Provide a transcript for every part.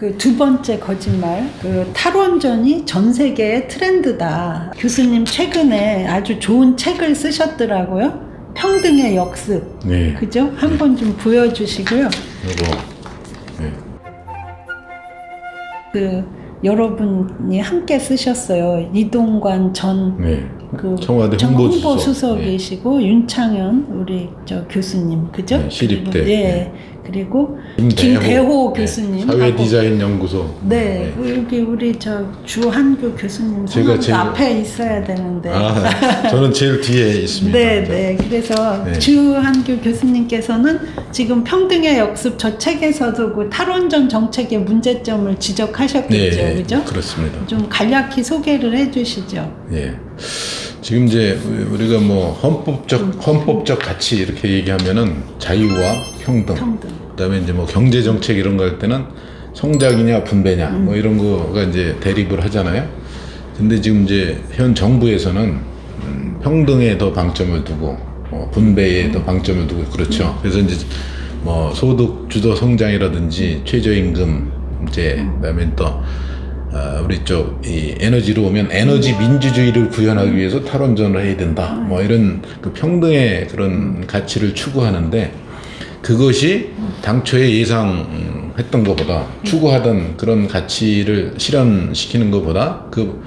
그 두 번째 거짓말, 그 탈원전이 전 세계의 트렌드다. 교수님 최근에 아주 좋은 책을 쓰셨더라고요. 평등의 역습. 네. 그죠? 한번 좀 보여주시고요. 이거. 네. 그 여러분이 함께 쓰셨어요. 이동관 전 네. 그 청와대 홍보수석이시고 윤창현 우리 저 교수님 그죠? 네, 시립대. 그리고, 예. 그리고 김대호 교수님 사회 디자인 연구소. 네. 여기 우리 저 주한규 교수님 제가 성함도 앞에 있어야 되는데. 저는 제일 뒤에 있습니다. 네. 그래서 네. 주한규 교수님께서는 지금 평등의 역습 저 책에서도 그 탈원전 정책의 문제점을 지적하셨겠죠, 네, 그죠? 그렇습니다. 좀 간략히 소개를 해주시죠. 예. 지금 이제 우리가 뭐 헌법적 가치 이렇게 얘기하면은 자유와 평등. 그다음에 이제 뭐 경제 정책 이런 거 할 때는 성장이냐 분배냐 뭐 이런 거가 이제 대립을 하잖아요. 근데 지금 이제 현 정부에서는 평등에 더 방점을 두고 분배에 더 방점을 두고 그렇죠. 그래서 이제 뭐 소득 주도 성장이라든지 최저임금 이제 그다음에 또 우리 쪽 이 에너지로 오면 에너지 민주주의를 구현하기 위해서 탈원전을 해야 된다. 뭐 이런 그 평등의 그런 가치를 추구하는데 그것이 당초에 예상했던 것보다 추구하던 그런 가치를 실현시키는 것보다 그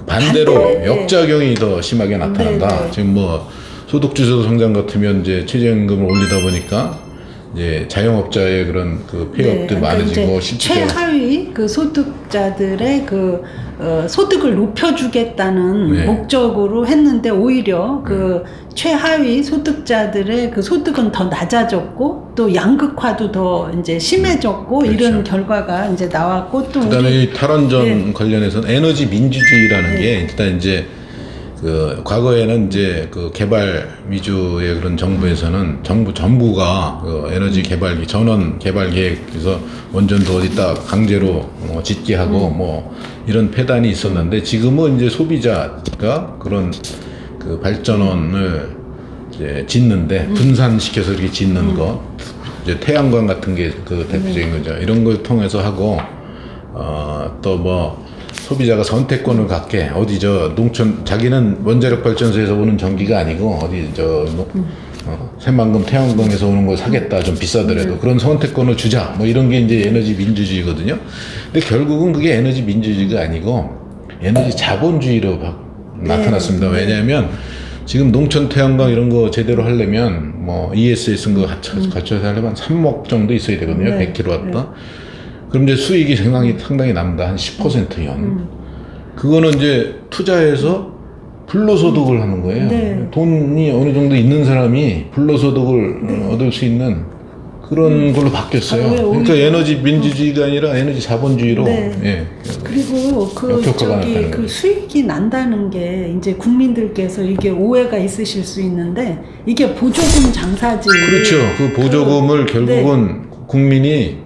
반대로 역작용이 더 심하게 나타난다. 지금 뭐 소득주도 성장 같으면 이제 최저임금을 올리다 보니까 이제 자영업자의 그런 그 폐업도 많아지고 실제로 최하위 그 소득자들의 그 소득을 높여주겠다는 목적으로 했는데 오히려 그 최하위 소득자들의 그 소득은 더 낮아졌고 또 양극화도 더 이제 심해졌고 그렇죠. 이런 결과가 이제 나왔고 또 그다음에 이 탈원전 관련해서는 에너지 민주주의라는 게 일단 이제 그 과거에는 이제 그 개발 위주의 그런 정부에서는 정부 전부가 그 에너지 개발기 전원 개발 계획에서 원전도 어디다 강제로 짓게 하고 뭐 이런 폐단이 있었는데 지금은 이제 소비자가 그런 그 발전원을 이제 짓는데 분산시켜서 이렇게 짓는 거 이제 태양광 같은 게 그 대표적인 거죠. 이런 걸 통해서 하고 또 뭐 소비자가 선택권을 갖게 어디 저 농촌 자기는 원자력 발전소에서 오는 전기가 아니고 어디 저 새만금 태양광에서 오는 걸 사겠다 좀 비싸더라도 그런 선택권을 주자 뭐 이런 게 이제 에너지 민주주의거든요. 근데 결국은 그게 에너지 민주주의가 아니고 에너지 자본주의로 나타났습니다. 왜냐하면 지금 농촌 태양광 이런 거 제대로 하려면 뭐 ES에 쓴 거 갖춰서 하려면 3억 정도 있어야 되거든요. 100kW. 그럼 이제 수익이 상당히 납니다. 한 10% 연. 그거는 이제 투자해서 불로소득을 하는 거예요. 돈이 어느 정도 있는 사람이 불로소득을 얻을 수 있는 그런 걸로 바뀌었어요. 그러니까 에너지 민주주의가 아니라 에너지 자본주의로. 예. 그리고 그 수익이 난다는 게 이제 국민들께서 이게 오해가 있으실 수 있는데 이게 보조금 장사지. 그렇죠. 그 보조금을 결국은 국민이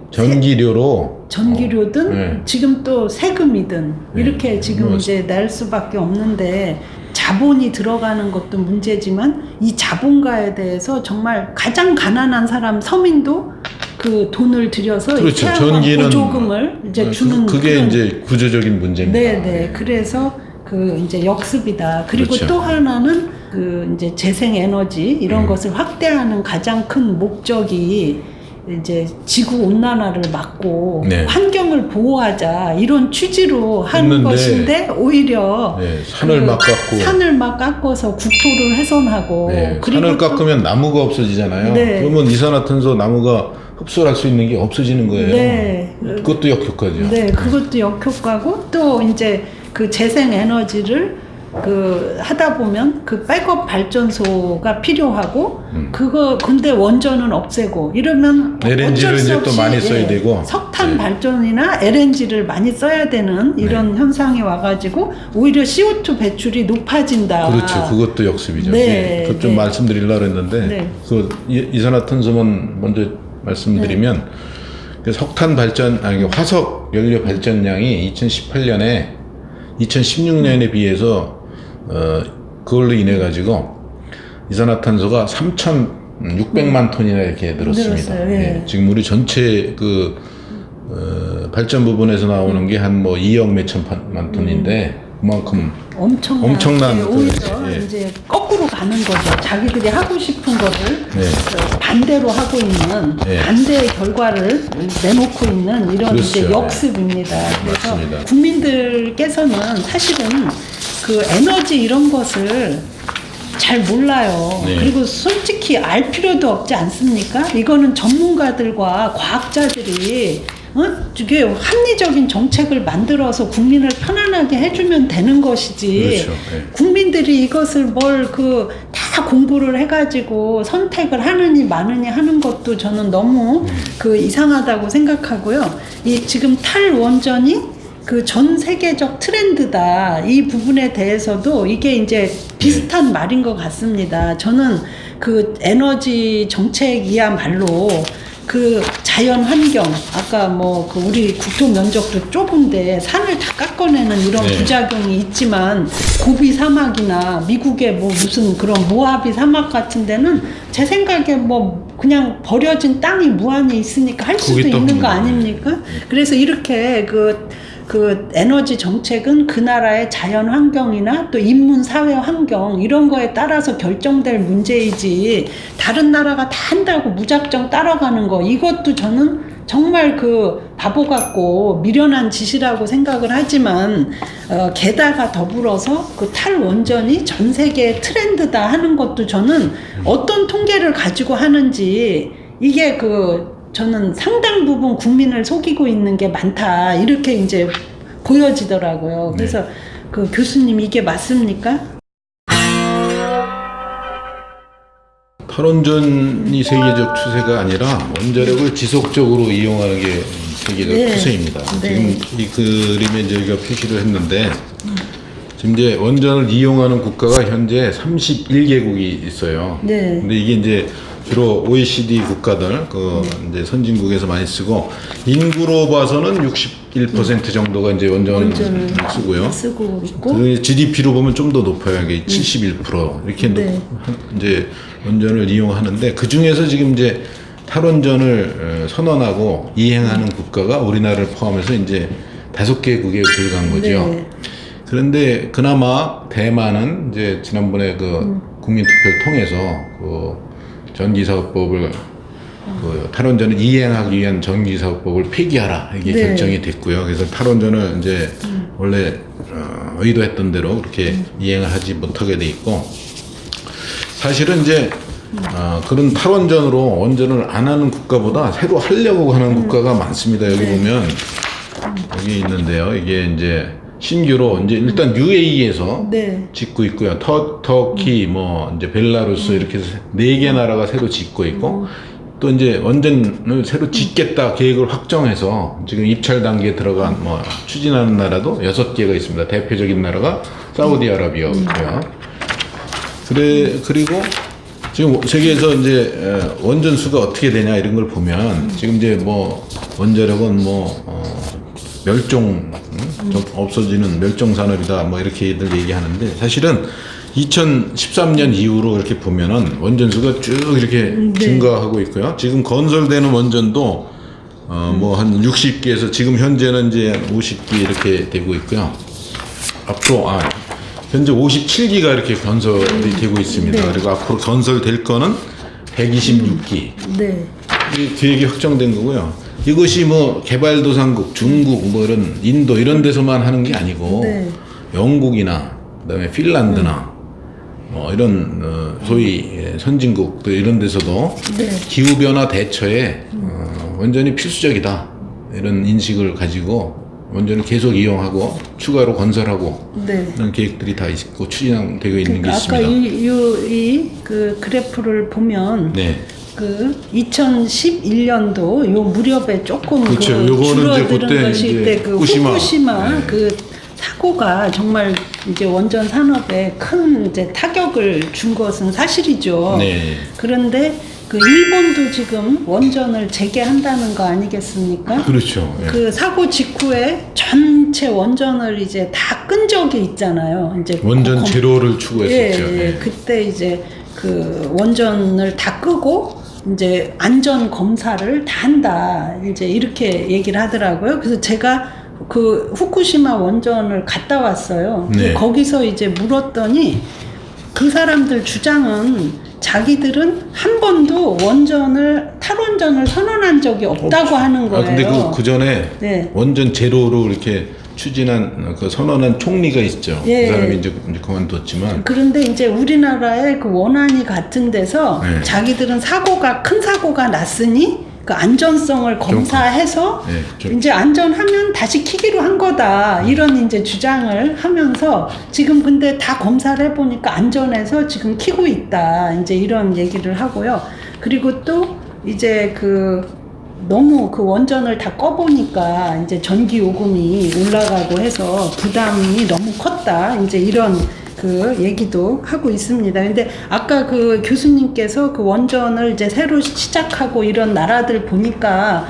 전기료든 지금 또 세금이든 이렇게 지금 이제 낼 수밖에 없는데 자본이 들어가는 것도 문제지만 이 자본가에 대해서 정말 가장 가난한 사람 서민도 그 돈을 들여서 그렇죠. 전기는 보조금을 이제 주는 그게 이제 구조적인 문제입니다. 네. 그래서 그 이제 역습이다. 그리고 그렇죠. 또 하나는 그 이제 재생 에너지 이런 것을 확대하는 가장 큰 목적이 이제 지구 온난화를 막고 환경을 보호하자 이런 취지로 하는 것인데 오히려 산을 막 깎아서 국토를 훼손하고 그리고 산을 깎으면 나무가 없어지잖아요. 그러면 이산화탄소 나무가 흡수할 수 있는 게 없어지는 거예요. 그것도 역효과죠. 그것도 역효과고 또 이제 그 재생 에너지를 그 하다 보면 그 백업 발전소가 필요하고 그거 근데 원전은 없애고 이러면 LNG를 이제 또 많이 써야 되고 석탄 발전이나 LNG를 많이 써야 되는 이런 현상이 와가지고 오히려 CO2 배출이 높아진다. 그렇죠. 그것도 역습이죠. 그것 좀 말씀드리려고 했는데 그 이산화탄소만 먼저 말씀드리면 그 석탄 발전 화석 연료 발전량이 2016년에 비해서 그걸로 인해 가지고 이산화탄소가 3,600만 톤이나 이렇게 늘었습니다. 지금 우리 전체 그 발전 부분에서 나오는 게 한 뭐 2억 몇천만 톤인데 그만큼 엄청난 오히려 예. 이제 거꾸로 가는 거죠. 자기들이 하고 싶은 거를 네. 반대로 하고 있는 네. 반대의 결과를 내놓고 있는 이런 그렇죠. 이제 역습입니다. 그래서 맞습니다. 국민들께서는 사실은 그 에너지 이런 것을 잘 몰라요. 네. 그리고 솔직히 알 필요도 없지 않습니까? 이거는 전문가들과 과학자들이 이게 합리적인 정책을 만들어서 국민을 편안하게 해주면 되는 것이지. 그렇죠. 네. 국민들이 이것을 뭘 다 공부를 해가지고 선택을 하느니 마느니 하는 것도 저는 너무 이상하다고 생각하고요. 이 지금 탈원전이 그 전 세계적 트렌드다. 이 부분에 대해서도 이게 이제 비슷한 말인 것 같습니다. 저는 그 에너지 정책이야말로 그 자연 환경, 아까 뭐 그 우리 국토 면적도 좁은데 산을 다 깎아내는 이런 네. 부작용이 있지만 고비 사막이나 미국의 뭐 무슨 그런 모하비 사막 같은 데는 제 생각에 뭐 그냥 버려진 땅이 무한히 있으니까 할 수도 있는 거 아닙니까? 그래서 이렇게 그 에너지 정책은 그 나라의 자연 환경이나 또 인문 사회 환경 이런 거에 따라서 결정될 문제이지 다른 나라가 다 한다고 무작정 따라가는 거 이것도 저는 정말 바보 같고 미련한 짓이라고 생각을 하지만 게다가 더불어서 그 탈원전이 전 세계 트렌드다 하는 것도 저는 어떤 통계를 가지고 하는지 이게 저는 상당 부분 국민을 속이고 있는 게 많다 이렇게 이제 보여지더라고요. 그래서 그 교수님 이게 맞습니까? 탈원전이 세계적 추세가 아니라 원자력을 지속적으로 이용하는 게 세계적 네. 추세입니다. 네. 지금 이 그림에 저희가 표시를 했는데 지금 이제 원전을 이용하는 국가가 현재 31개국이 있어요. 네. 근데 이게 이제 주로 OECD 국가들, 이제 선진국에서 많이 쓰고, 인구로 봐서는 61% 정도가 이제 원전을 쓰고요. 쓰고 있고. 그 GDP로 보면 좀 더 높아요. 이게 71% 이렇게 네. 이제 원전을 이용하는데 그 중에서 지금 이제 탈원전을 선언하고 이행하는 국가가 우리나라를 포함해서 이제 5개국에 불과한 거죠. 네. 그런데 그나마 대만은 이제 지난번에 국민투표를 통해서 전기사업법을 탈원전을 이행하기 위한 전기사업법을 폐기하라 이게 네. 결정이 됐고요. 그래서 탈원전을 이제 원래 의도했던 대로 그렇게 이행을 하지 못하게 돼 있고 사실은 이제 그런 탈원전으로 원전을 안 하는 국가보다 새로 하려고 하는 국가가 많습니다. 여기 보면 여기 있는데요. 이게 이제 신규로 이제 일단 UAE에서 네. 짓고 있고요. 터키, 뭐 이제 벨라루스 이렇게 해서 4개 나라가 새로 짓고 있고 또 이제 원전을 새로 짓겠다 계획을 확정해서 지금 입찰 단계에 들어간 뭐 추진하는 나라도 6개가 있습니다. 대표적인 나라가 사우디아라비아고요. 그리고 지금 세계에서 이제 원전 수가 어떻게 되냐 이런 걸 보면 지금 이제 뭐 원자력은 멸종 좀 없어지는 멸종 산업이다 뭐 이렇게들 얘기하는데 사실은 2013년 이후로 이렇게 보면은 원전 수가 쭉 이렇게 증가하고 있고요. 지금 건설되는 원전도 뭐 한 60개에서 지금 현재는 이제 50개 이렇게 되고 있고요. 앞으로 현재 57기가 이렇게 건설이 되고 있습니다. 네. 그리고 앞으로 건설될 거는 126기. 네. 이 계획이 확정된 거고요. 이것이 뭐 개발도상국, 중국, 뭐 이런 인도 이런 데서만 하는 게 아니고 네. 영국이나 그다음에 핀란드나 뭐 이런 소위 선진국 또 이런 데서도 네. 기후 변화 대처에 원전이 필수적이다 이런 인식을 가지고 원전을 계속 이용하고 추가로 건설하고 네. 이런 계획들이 다 있고 추진되고 있는 게 아까 있습니다. 그 그래프를 보면 네. 2011년도 요 무렵에 조금 그렇죠. 요거는 이제 줄어드는 그때 것이 이제 때 후쿠시마 네. 그 사고가 정말 이제 원전 산업에 큰 이제 타격을 준 것은 사실이죠. 네. 그런데 일본도 지금 원전을 재개한다는 거 아니겠습니까? 그렇죠. 예. 그 사고 직후에 전체 원전을 이제 다 끈 적이 있잖아요. 이제 원전 제로를 추구했었죠. 예. 그때 이제 그 원전을 다 끄고 이제 안전 검사를 다 한다. 이제 이렇게 얘기를 하더라고요. 그래서 제가 그 후쿠시마 원전을 갔다 왔어요. 네. 거기서 이제 물었더니 그 사람들 주장은 자기들은 한 번도 탈원전을 선언한 적이 없다고 하는 거예요. 근데 그 전에 네. 원전 제로로 이렇게 추진한 그 선언한 총리가 있죠. 예. 그 사람이 이제 그만뒀지만. 그런데 이제 우리나라의 그 원안이 같은 데서 네. 자기들은 큰 사고가 났으니 그 안전성을 검사해서 네, 이제 안전하면 다시 키기로 한 거다. 이런 이제 주장을 하면서 지금 근데 다 검사를 해보니까 안전해서 지금 키고 있다. 이제 이런 얘기를 하고요. 그리고 또 이제 너무 그 원전을 다 꺼보니까 이제 전기 요금이 올라가고 해서 부담이 너무 컸다. 이제 이런 그 얘기도 하고 있습니다. 근데 아까 그 교수님께서 그 원전을 이제 새로 시작하고 이런 나라들 보니까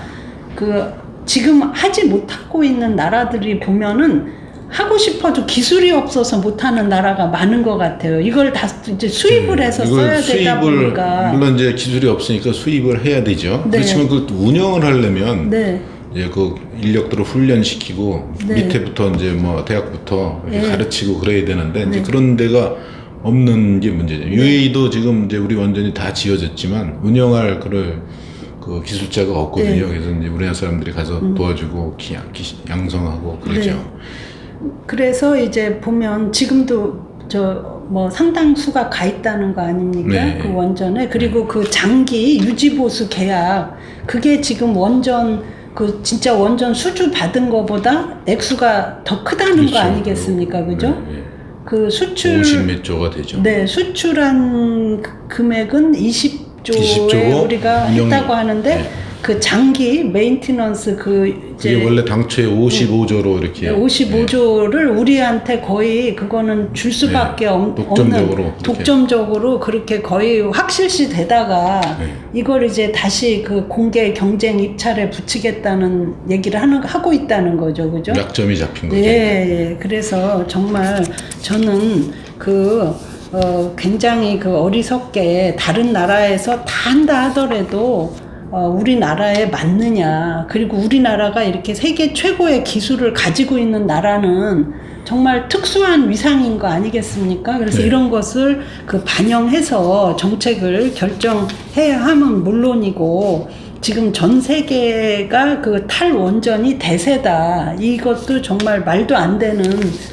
지금 하지 못하고 있는 나라들이 보면은 하고 싶어도 기술이 없어서 못하는 나라가 많은 것 같아요. 이걸 다 이제 수입을 해서 써야 되다 보니까. 물론 이제 기술이 없으니까 수입을 해야 되죠. 네. 그렇지만 그 운영을 하려면 네. 이제 그 인력들을 훈련시키고 네. 밑에부터 이제 뭐 대학부터 이렇게 네. 가르치고 그래야 되는데 이제 네. 그런 데가 없는 게 문제죠. UAE도 지금 이제 우리 원전이 다 지어졌지만 운영할 그 기술자가 없거든요. 네. 그래서 이제 우리나라 사람들이 가서 도와주고 양성하고 그러죠. 네. 그래서 이제 보면 지금도 뭐 상당수가 가 있다는 거 아닙니까? 네. 그 원전에. 그리고 그 장기 유지보수 계약, 그게 지금 진짜 원전 수주 받은 거보다 액수가 더 크다는 그렇죠. 거 아니겠습니까? 그죠? 네. 그 수출. 50몇 조가 되죠. 네, 수출한 금액은 20조에 20조고 우리가 했다고 하는데, 네. 그 장기 메인티넌스 그게 원래 당초에 55조로 이렇게 55조를 우리한테 거의 그거는 줄 수밖에 없는 독점적으로 그렇게 거의 확실시 되다가 이걸 이제 다시 그 공개 경쟁 입찰에 붙이겠다는 얘기를 하고 있다는 거죠, 그죠? 약점이 잡힌 거죠. 예. 그래서 정말 저는 굉장히 어리석게 다른 나라에서 다 한다 하더라도 우리나라에 맞느냐. 그리고 우리나라가 이렇게 세계 최고의 기술을 가지고 있는 나라는 정말 특수한 위상인 거 아니겠습니까? 그래서 네. 이런 것을 반영해서 정책을 결정해야 하면 물론이고, 지금 전 세계가 탈원전이 대세다. 이것도 정말 말도 안 되는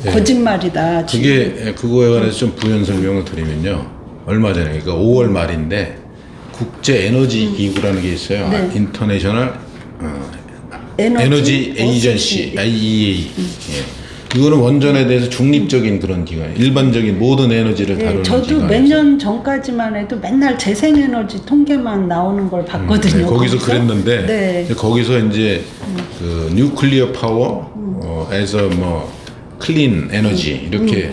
거짓말이다. 그거에 관해서 좀 부연 설명을 드리면요. 얼마 전에, 그러니까 5월 말인데, 국제 에너지 기구라는 게 있어요. 네. 인터내셔널 에너지 에이전시 IEA. 예. 이거는 원전에 대해서 중립적인 그런 기관, 일반적인 모든 에너지를 다루는 기관. 저도 몇 년 전까지만 해도 맨날 재생에너지 통계만 나오는 걸 봤거든요. 네, 거기서 그랬는데 네. 거기서 이제 그 뉴클리어 파워에서 뭐 클린 에너지 이렇게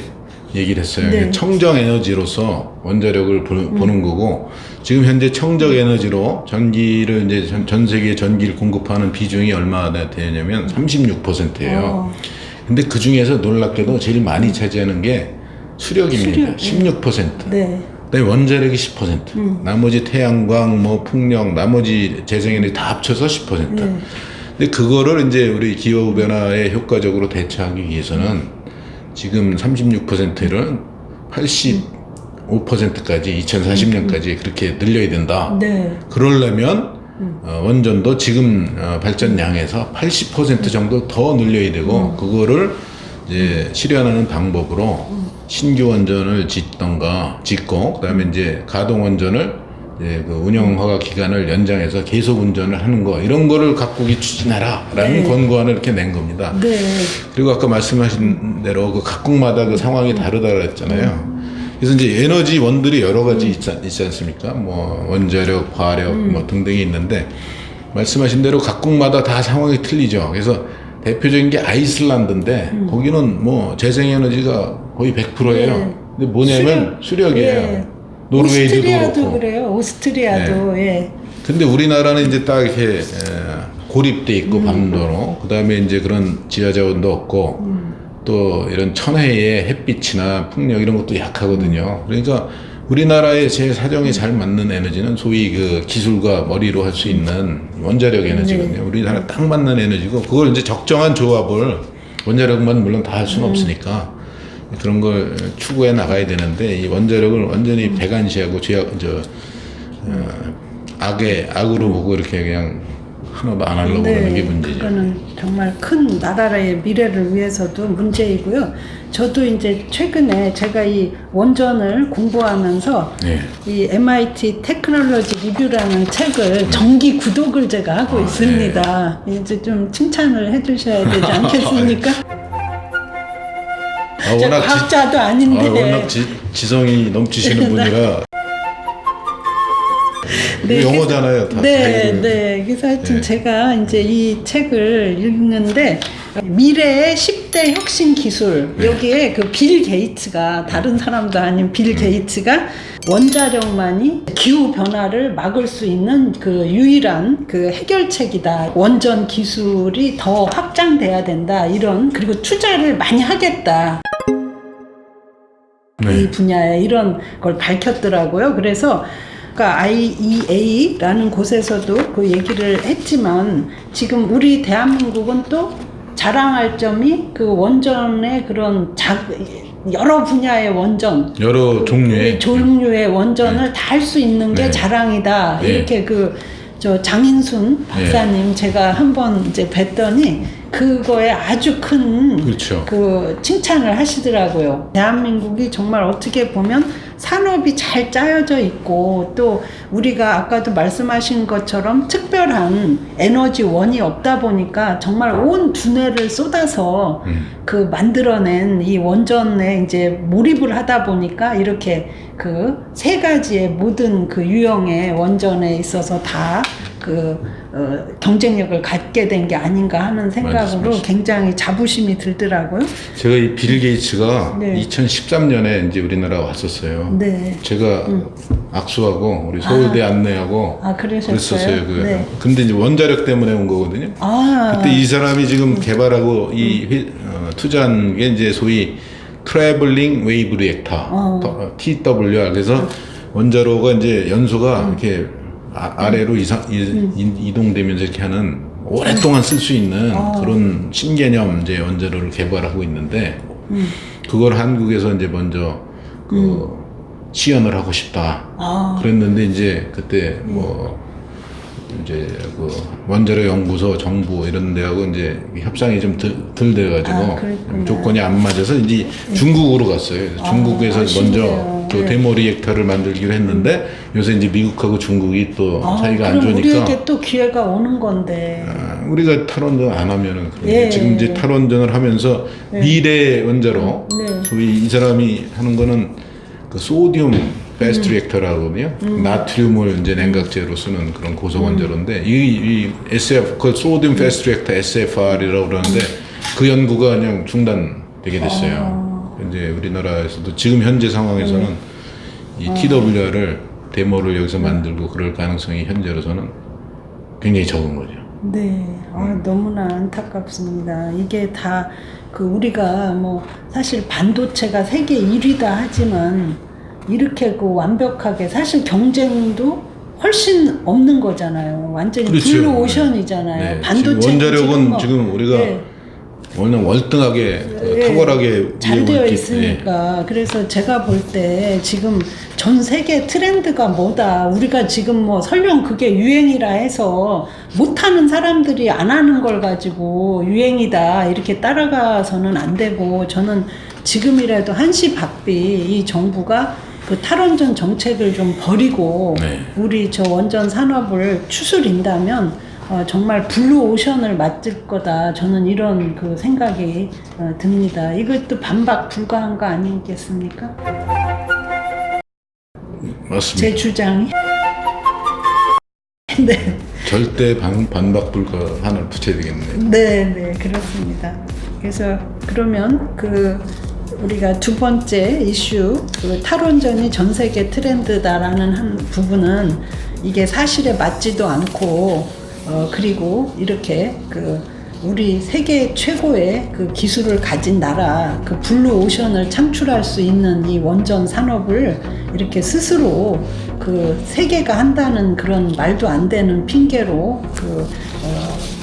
얘기를 했어요. 네. 청정 에너지로서 원자력을 보는 거고, 지금 현재 청정 에너지로 전기를 이제 전 세계 전기를 공급하는 비중이 얼마나 되냐면 36%예요. 근데 그 중에서 놀랍게도 제일 많이 차지하는 게 수력입니다. 16%. 네. 그다음에 원자력이 10%. 나머지 태양광, 뭐 풍력, 나머지 재생에너지 다 합쳐서 10%. 네. 근데 그거를 이제 우리 기후 변화에 효과적으로 대처하기 위해서는 지금 36%를 85%까지 2040년까지 그렇게 늘려야 된다. 네. 그러려면 원전도 지금 발전량에서 80% 정도 더 늘려야 되고, 그거를 이제 실현하는 방법으로 신규 원전을 짓고, 그다음에 이제 가동 원전을 이제 그 운영 허가 기간을 연장해서 계속 운전을 하는 거, 이런 거를 각국이 추진하라라는 권고안을 이렇게 낸 겁니다. 네. 그리고 아까 말씀하신 대로 그 각국마다 그 상황이 다르다고 했잖아요. 그래서 이제 에너지원들이 여러 가지 있지 않습니까? 뭐 원자력, 화력 뭐 등등이 있는데, 말씀하신 대로 각국마다 다 상황이 틀리죠. 그래서 대표적인 게 아이슬란드인데 거기는 뭐 재생에너지가 거의 100%예요. 네. 근데 뭐냐면 수력이에요. 예. 노르웨이도 오스트리아도 그렇고. 그래요. 오스트리아도. 예. 근데 우리나라는 이제 딱 이렇게 고립돼 있고 밤도로, 그다음에 이제 그런 지하 자원도 없고 또 이런 천혜의 햇빛이나 풍력 이런 것도 약하거든요. 그러니까 우리나라의 제 사정에 잘 맞는 에너지는 소위 그 기술과 머리로 할 수 있는 원자력 에너지거든요. 우리나라 딱 맞는 에너지고 그걸 이제 적정한 조합을 원자력만 물론 다 할 수는 없으니까 그런 걸 추구해 나가야 되는데 이 원자력을 완전히 배관시하고 악으로 보고 이렇게 그냥 하나도 안 하려고 그러는 게 문제죠. 그거는 정말 큰 나라의 미래를 위해서도 문제이고요. 저도 이제 최근에 제가 이 원전을 공부하면서 이 MIT 테크놀로지 리뷰라는 책을 정기 구독을 제가 하고 있습니다. 이제 좀 칭찬을 해주셔야 되지 않겠습니까? 제가 과학자도 아닌데 워낙 지성이 넘치시는 분이라 네, 영어잖아요. 다 네. 그래서 하여튼 제가 이제 이 책을 읽는데 미래의 10대 혁신 기술 여기에 그 빌 게이츠가 다른 사람도 아닌 빌 게이츠가 원자력만이 기후 변화를 막을 수 있는 그 유일한 그 해결책이다. 원전 기술이 더 확장돼야 된다. 이런 그리고 투자를 많이 하겠다. 이 분야에 이런 걸 밝혔더라고요. 그래서 그러니까 IEA라는 곳에서도 그 얘기를 했지만 지금 우리 대한민국은 또 자랑할 점이 그 원전의 그런 여러 분야의 원전, 여러 종류의 원전을 다 할 수 있는 게 자랑이다. 이렇게 저 장인순 박사님 제가 한번 이제 뵀더니 그거에 아주 큰 그 칭찬을 하시더라고요. 대한민국이 정말 어떻게 보면 산업이 잘 짜여져 있고 또 우리가 아까도 말씀하신 것처럼 특별한 에너지원이 없다 보니까 정말 온 두뇌를 쏟아서 그 만들어낸 이 원전에 이제 몰입을 하다 보니까 이렇게 그 세 가지의 모든 그 유형의 원전에 있어서 다 경쟁력을 갖게 된 게 아닌가 하는 생각으로 굉장히 자부심이 들더라고요. 제가 이 빌 게이츠가 2013년에 이제 우리나라 왔었어요. 제가 악수하고 우리 서울대 안내하고 그랬었어요. 근데 이제 원자력 때문에 온 거거든요. 그때 이 사람이 지금 개발하고 투자한 게 이제 소위 트래블링 웨이브 리액터 TWR. 그래서 원자로가 이제 연소가 이렇게 아래로 이동되면서 이렇게 하는 오랫동안 쓸 수 있는 그런 신개념 이제 원자로를 개발하고 있는데 그걸 한국에서 이제 먼저 시연을 하고 싶다. 그랬는데 이제 그때 이제 그 원자력 연구소 정부 이런 데하고 이제 협상이 좀 덜 돼가지고 조건이 안 맞아서 이제 중국으로 갔어요. 중국에서 먼저 그 데모 리액터를 만들기로 했는데 요새 이제 미국하고 중국이 또 사이가 안 좋으니까 우리에게 또 기회가 오는 건데 우리가 탈원전 안 하면은 지금 이제 탈원전을 하면서 미래 원자로 소위 이 사람이 하는 거는 그 소디움 패스트 리액터라고 하거든요. 나트륨을 이제 냉각제로 쓰는 그런 고속 원자로인데 이 SF 그 소디움 패스트 리액터 SFR이라고 그러는데 그 연구가 그냥 중단되게 됐어요. 이제 우리나라에서도 지금 현재 상황에서는 이 TWR을 데모를 여기서 만들고 그럴 가능성이 현재로서는 굉장히 적은 거죠. 너무나 안타깝습니다. 이게 다 그 우리가 사실 반도체가 세계 1위다 하지만 이렇게 그 완벽하게 사실 경쟁도 훨씬 없는 거잖아요. 완전히 블루 오션이잖아요. 반도체 원자력은 지금 우리가 워낙 월등하게 탁월하게 잘 되어 있으니까 그래서 제가 볼 때 지금 전 세계 트렌드가 뭐다. 우리가 지금 설령 그게 유행이라 해서 못하는 사람들이 안 하는 걸 가지고 유행이다 이렇게 따라가서는 안 되고 저는 지금이라도 한시박비 이 정부가 그 탈원전 정책을 좀 버리고 우리 저 원전 산업을 추스린다면 정말 블루 오션을 맞을 거다. 저는 이런 그 생각이 듭니다. 이것도 반박 불가한 거 아니겠습니까? 맞습니다. 제 주장이. 절대 반박 불가한을 붙여야 되겠네요. 네, 그렇습니다. 그래서 그러면 우리가 두 번째 이슈, 그 탈원전이 전 세계 트렌드다라는 한 부분은 이게 사실에 맞지도 않고, 그리고 이렇게 우리 세계 최고의 그 기술을 가진 나라, 그 블루 오션을 창출할 수 있는 이 원전 산업을 이렇게 스스로 그 세계가 한다는 그런 말도 안 되는 핑계로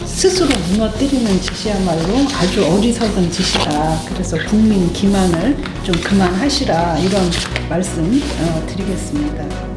스스로 무너뜨리는 짓이야말로 아주 어리석은 짓이다. 그래서 국민 기만을 좀 그만하시라, 이런 말씀 드리겠습니다.